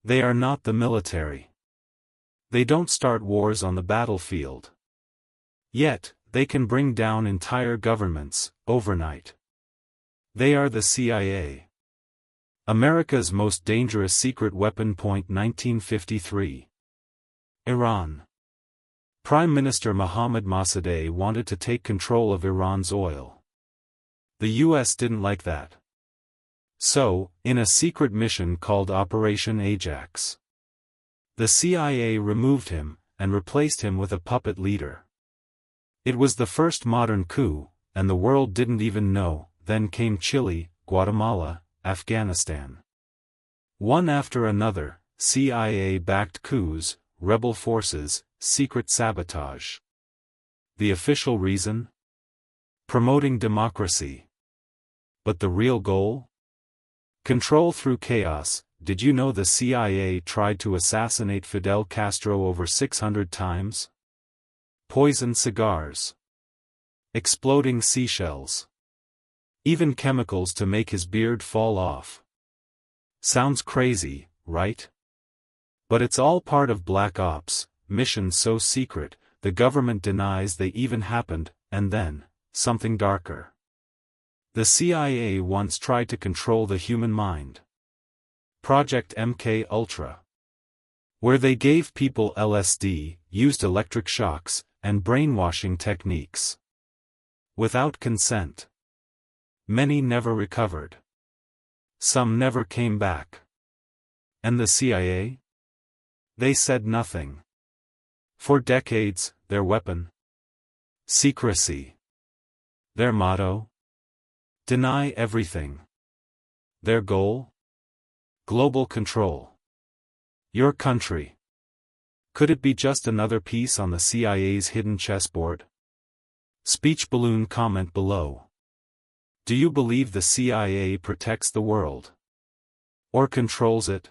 They are not the military. They don't start wars on the battlefield. Yet, they can bring down entire governments, overnight. They are the CIA. America's most dangerous secret weapon. 1953. Iran. Prime Minister Mohammad Mossadegh wanted to take control of Iran's oil. The US didn't like that. So, in a secret mission called Operation Ajax, the CIA removed him, and replaced him with a puppet leader. It was the first modern coup, and the world didn't even know. Then came Chile, Guatemala, Afghanistan. One after another, CIA-backed coups, rebel forces, secret sabotage. The official reason? Promoting democracy. But the real goal? Control through chaos. Did you know the CIA tried to assassinate Fidel Castro over 600 times? Poisoned cigars. Exploding seashells. Even chemicals to make his beard fall off. Sounds crazy, right? But it's all part of Black Ops, missions so secret, the government denies they even happened, and then, something darker. The CIA once tried to control the human mind. Project MK Ultra. Where they gave people LSD, used electric shocks, and brainwashing techniques. Without consent. Many never recovered. Some never came back. And the CIA? They said nothing. For decades, their weapon? Secrecy. Their motto? Deny everything. Their goal? Global control. Your country. Could it be just another piece on the CIA's hidden chessboard? Speech balloon comment below. Do you believe the CIA protects the world? Or controls it?